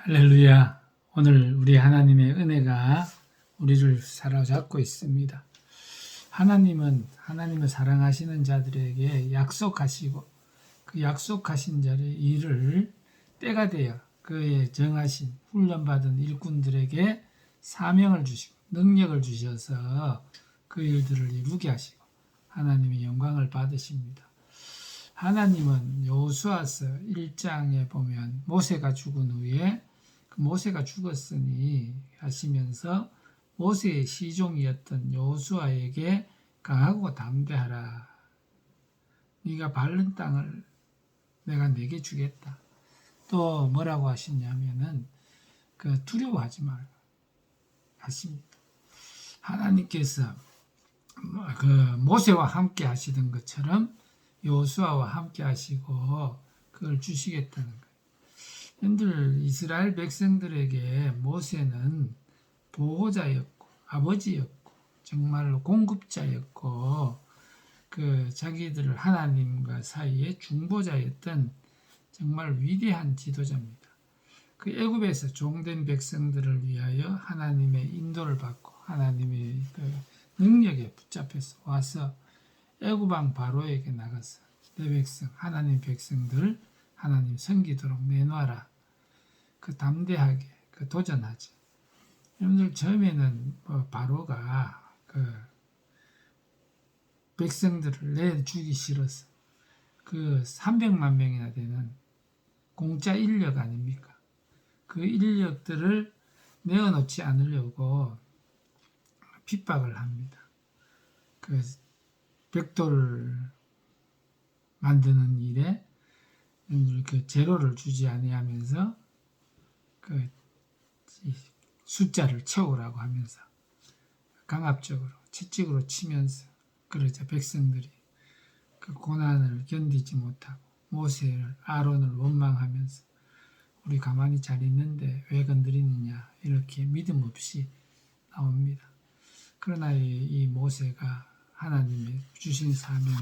할렐루야. 오늘 우리 하나님의 은혜가 우리를 사로잡고 있습니다. 하나님을 사랑하시는 자들에게 약속하시고 그 약속하신 자의 일을 때가 되어 그의 정하신 훈련받은 일꾼들에게 사명을 주시고 능력을 주셔서 그 일들을 이루게 하시고 하나님의 영광을 받으십니다. 하나님은 여호수아서 1장에 보면 모세가 죽은 후에 그 모세가 죽었으니 하시면서 모세의 시종이었던 여호수아에게 강하고 담대하라. 네가 밟는 땅을 내가 내게 주겠다. 또 뭐라고 하시냐면은 두려워하지 말라 하십니다. 하나님께서 그 모세와 함께 하시던 것처럼 여호수아와 함께 하시고 그걸 주시겠다는 거예요. 여러분들 이스라엘 백성들에게 모세는 보호자였고 아버지였고 정말로 공급자였고 그 자기들을 하나님과 사이에 중보자였던 정말 위대한 지도자입니다. 그 애굽에서 종된 백성들을 위하여 하나님의 인도를 받고 하나님의 그 능력에 붙잡혀서 와서 애굽 왕 바로에게 나가서 내 백성 하나님 백성들 하나님 섬기도록 내놔라. 그 담대하게 도전하지. 여러분들 처음에는 바로가 그 백성들을 내주기 싫어서 그 300만 명이나 되는 공짜 인력 아닙니까? 그 인력들을 내어놓지 않으려고 핍박을 합니다. 그 벽돌을 만드는 일에 그 재료를 주지 아니하면서 그 숫자를 채우라고 하면서 강압적으로 채찍으로 치면서 그러자 백성들이 그 고난을 견디지 못하고 모세를 아론을 원망하면서 우리 가만히 잘 있는데 왜 건드리느냐 이렇게 믿음 없이 나옵니다. 그러나 이 모세가 하나님의 주신 사명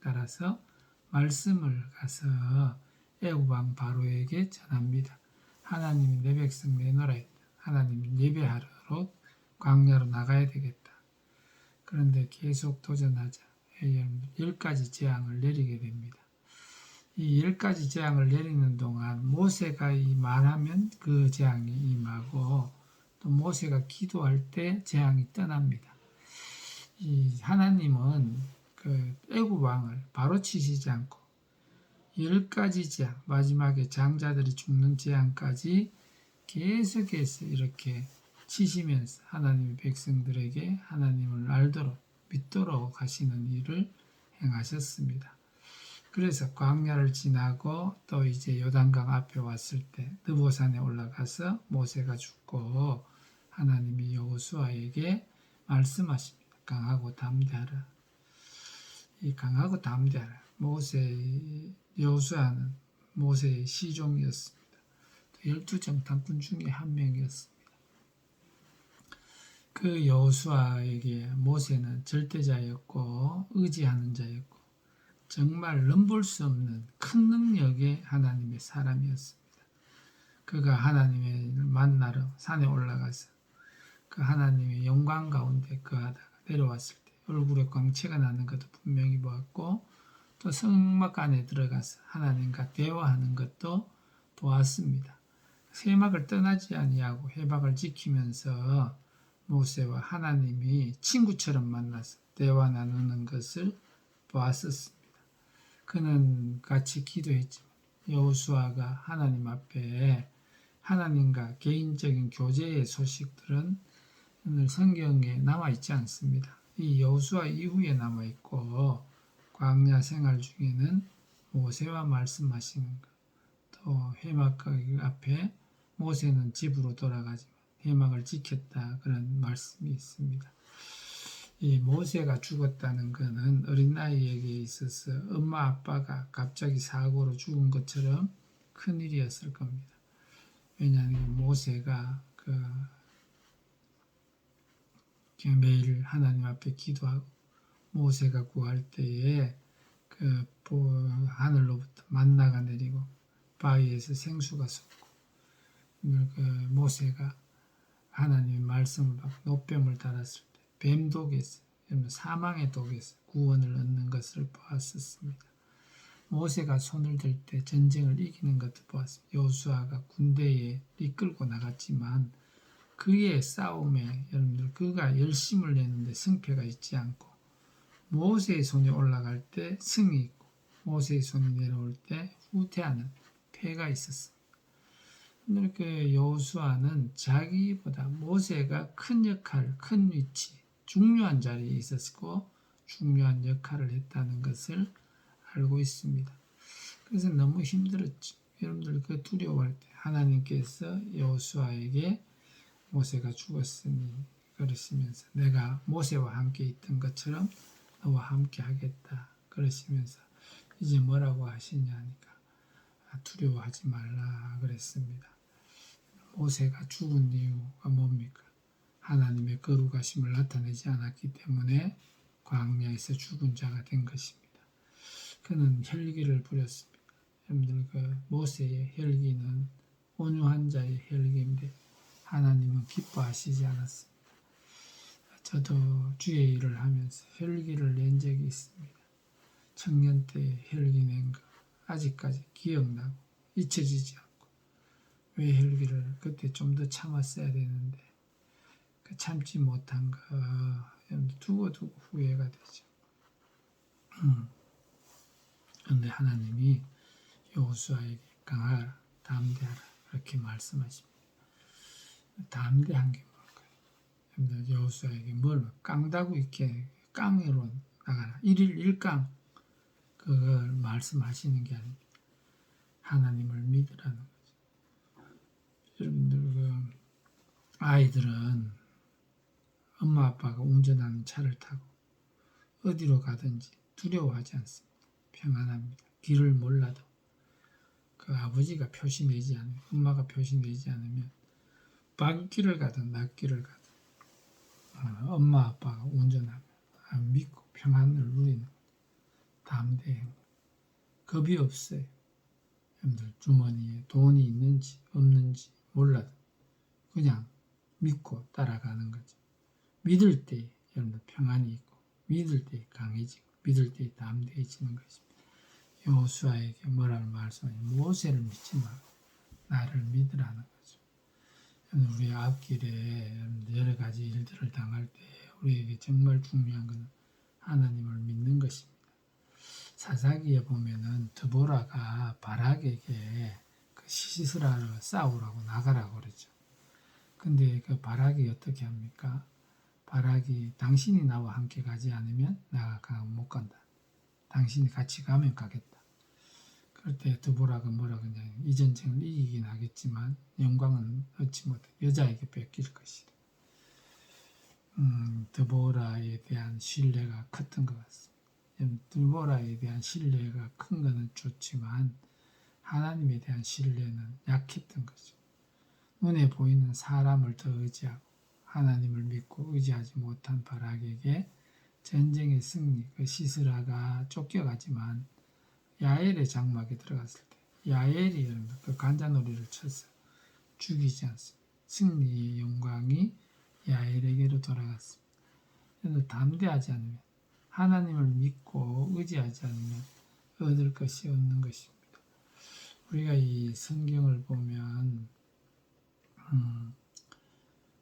따라서 말씀을 가서 애굽 왕 바로에게 전합니다. 하나님이 내 백성 내놓으라 했다. 하나님 예배하러 광야로 나가야 되겠다. 그런데 계속 도전하자 10가지 재앙을 내리게 됩니다. 이 10가지 재앙을 내리는 동안 모세가 말하면 그 재앙이 임하고 또 모세가 기도할 때 재앙이 떠납니다. 이 하나님은 그 애굽 왕을 바로 치시지 않고 10가지 재앙, 마지막에 장자들이 죽는 재앙까지 계속해서 이렇게 치시면서 하나님의 백성들에게 하나님을 알도록 믿도록 하시는 일을 행하셨습니다. 그래서 광야를 지나고 또 이제 요단강 앞에 왔을 때 느보산에 올라가서 모세가 죽고 하나님이 여호수아에게 말씀하십니다. 강하고 담대하라. 이 강하고 담대하라. 여호수아는 모세의 시종이었습니다. 12정탐꾼 중에 한 명이었습니다. 그 여호수아에게 모세는 절대자였고 의지하는 자였고 정말 넘볼 수 없는 큰 능력의 하나님의 사람이었습니다. 그가 하나님을 만나러 산에 올라가서 그 하나님의 영광 가운데 거하다가 내려왔을 때 얼굴에 광채가 나는 것도 분명히 보았고 또 성막 안에 들어가서 하나님과 대화하는 것도 보았습니다. 세막을 떠나지 아니하고 해막을 지키면서 모세와 하나님이 친구처럼 만나서 대화 나누는 것을 보았었습니다. 그는 같이 기도했지만 여호수아가 하나님 앞에 하나님과 개인적인 교제의 소식들은 오늘 성경에 남아있지 않습니다. 이 여호수아 이후에 남아있고 광야 생활 중에는 모세와 말씀하시는 것, 또 회막 앞에 모세는 집으로 돌아가지만 회막을 지켰다 그런 말씀이 있습니다. 이 모세가 죽었다는 것은 어린 나이에게 있어서 엄마 아빠가 갑자기 사고로 죽은 것처럼 큰일이었을 겁니다. 왜냐하면 모세가 매일 하나님 앞에 기도하고 모세가 구할 때에 하늘로부터 만나가 내리고 바위에서 생수가 솟고 그 모세가 하나님의 말씀을 받고 노뱀을 달았을 때 뱀 독에서 사망의 독에서 구원을 얻는 것을 보았었습니다. 모세가 손을 들 때 전쟁을 이기는 것도 보았습니다. 여호수아가 군대에 이끌고 나갔지만 그의 싸움에 여러분들 그가 열심을 내는데 승패가 있지 않고 모세의 손이 올라갈 때 승이 있고 모세의 손이 내려올 때 후퇴하는 패가 있었습니다. 이렇게 여호수아는 자기보다 모세가 큰 역할, 큰 위치, 중요한 자리에 있었고 중요한 역할을 했다는 것을 알고 있습니다. 그래서 너무 힘들었죠. 여러분들 그 두려워할 때 하나님께서 여호수아에게 모세가 죽었으니 그러시면서 내가 모세와 함께 있던 것처럼 너와 함께 하겠다 그러시면서 이제 뭐라고 하시냐 하니까 두려워하지 말라 그랬습니다. 모세가 죽은 이유가 뭡니까? 하나님의 거룩하심을 나타내지 않았기 때문에 광야에서 죽은 자가 된 것입니다. 그는 혈기를 부렸습니다. 여러분들 그 모세의 혈기는 온유한 자의 혈기인데 하나님은 기뻐하시지 않았습니다. 저도 주의 일을 하면서 혈기를 낸 적이 있습니다. 청년 때 혈기 낸 거 아직까지 기억나고 잊혀지지 않고 왜 혈기를 그때 좀 더 참았어야 되는데 그 참지 못한 거 두고 후회가 되죠. 그런데 하나님이 여호수아에게 강하라 담대하라 그렇게 말씀하십니다. 담대한 게 뭘까요? 여호수아에게 뭘 깡다구 있게 깡으로 나가라 1일 1강 그걸 말씀하시는 게 아닙니다. 하나님을 믿으라는 거죠. 여러분들 그 아이들은 엄마 아빠가 운전하는 차를 타고 어디로 가든지 두려워하지 않습니다. 평안합니다. 길을 몰라도 그 아버지가 표시 내지 않으면 엄마가 표시 내지 않으면 밤길을 가든 낮길을 가든 엄마 아빠가 운전하면 믿고 평안을 누리는 담대해 겁이 없어요. 여러분들 주머니에 돈이 있는지 없는지 몰라도 그냥 믿고 따라가는 거죠. 믿을 때 여러분들 평안이 있고 믿을 때 강해지고 믿을 때 담대해지는 것입니다. 여호수아에게 뭐라고 말씀하냐 모세를 믿지 말고 나를 믿으라는 거죠. 우리 앞길에 여러 가지 일들을 당할 때 우리에게 정말 중요한 것은 하나님을 믿는 것입니다. 사사기에 보면은 드보라가 바락에게 그 시스라를 싸우라고 나가라고 그러죠. 근데 그 바락이 어떻게 합니까? 바락이 당신이 나와 함께 가지 않으면 나가 못 간다. 당신이 같이 가면 가겠다. 그럴 때 드보라가 뭐라고 하냐면 이 전쟁을 이기긴 하겠지만 영광은 얻지 못해 여자에게 뺏길 것이다. 드보라에 대한 신뢰가 컸던 것 같습니다. 드보라에 대한 신뢰가 큰 것은 좋지만 하나님에 대한 신뢰는 약했던 거죠. 눈에 보이는 사람을 더 의지하고 하나님을 믿고 의지하지 못한 바락에게 전쟁의 승리, 그 시스라가 쫓겨가지만 야엘의 장막에 들어갔을 때 야엘이 그 간자놀이를 쳐서 죽이지 않습니다. 승리의 영광이 야엘에게로 돌아갔습니다. 그래서 담대하지 않으면 하나님을 믿고 의지하지 않으면 얻을 것이 없는 것입니다. 우리가 이 성경을 보면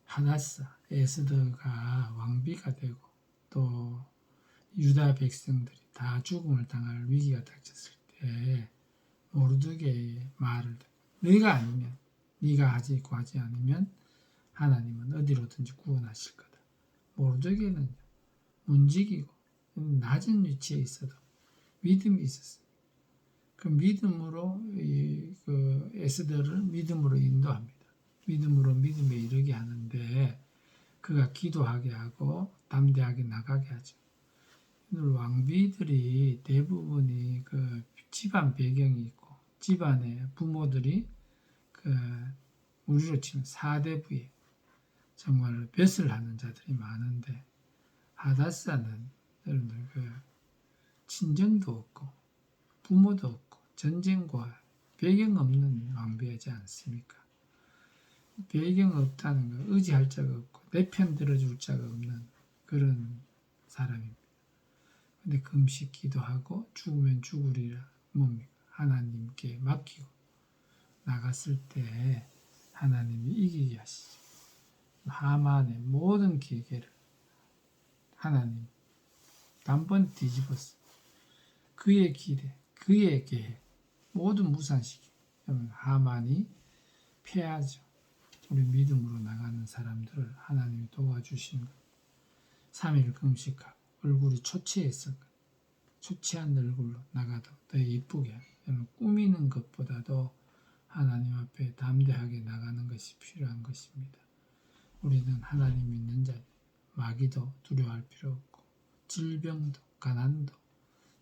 하다사, 에스더가 왕비가 되고 또 유다 백성들이 다 죽음을 당할 위기가 닥쳤을 때 모르드게의 말을 듣고 네가 아니면 네가 하지 않으면 하나님은 어디로든지 구원하실 거다. 모르드게는 문지기고 낮은 위치에 있어도 믿음이 있었어요. 그 믿음으로 그 에스더를 믿음으로 인도합니다. 믿음으로 믿음에 이르게 하는데 그가 기도하게 하고 담대하게 나가게 하죠. 왕비들이 대부분이 그 집안 배경이 있고 집안의 부모들이 그 우리로 치면 사대부에 정말 뱃을 하는 자들이 많은데 하다사는 여러분들 그 친정도 없고 부모도 없고 전쟁과 배경 없는 왕비이지 않습니까? 배경 없다는 거, 의지할 자가 없고 내 편 들어줄 자가 없는 그런 사람입니다. 근데 금식 기도하고 죽으면 죽으리라 뭡니까? 하나님께 맡기고 나갔을 때 하나님이 이기게 하시죠. 하만의 모든 기계를 하나님 단번 뒤집었어. 그의 기대, 그의 계획 모두 무산시키. 그러면 하만이 패하죠. 우리 믿음으로 나가는 사람들을 하나님이 도와주신 것. 3일 금식하고 얼굴이 초췌했을 것. 초췌한 얼굴로 나가도 더 이쁘게 여러분 꾸미는 것보다도 하나님 앞에 담대하게 나가는 것이 필요한 것입니다. 우리는 하나님 믿는 자들 마귀도 두려워할 필요 없고 질병도 가난도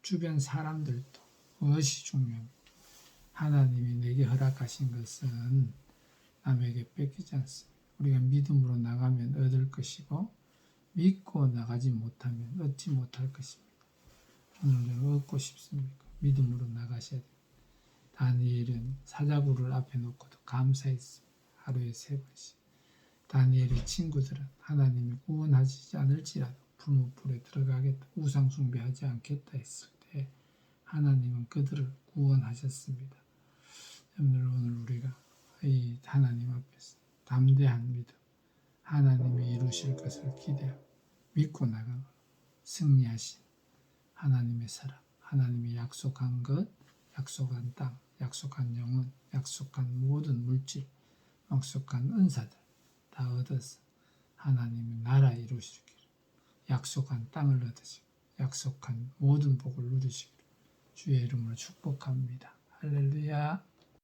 주변 사람들도 무엇이 중요합니다. 하나님이 내게 허락하신 것은 남에게 뺏기지 않습니다. 우리가 믿음으로 나가면 얻을 것이고 믿고 나가지 못하면 얻지 못할 것입니다. 오늘은 얻고 싶습니까? 믿음으로 나가셔야 됩니다. 다니엘은 사자굴을 앞에 놓고도 감사했습니다. 하루에 3번씩. 다니엘의 친구들은 하나님이 구원하시지 않을지라도 불못불에 들어가겠다, 우상 숭배하지 않겠다 했을 때 하나님은 그들을 구원하셨습니다. 오늘 우리가 이 하나님 앞에서 담대한 믿음, 하나님이 이루실 것을 기대하고 믿고 나가는 승리하신 하나님의 사랑, 하나님이 약속한 것, 약속한 땅, 약속한 영혼, 약속한 모든 물질, 약속한 은사들 다 얻어서 하나님의 나라 이루시기를, 약속한 땅을 얻으시고 약속한 모든 복을 누리시기를 주의 이름으로 축복합니다. 할렐루야.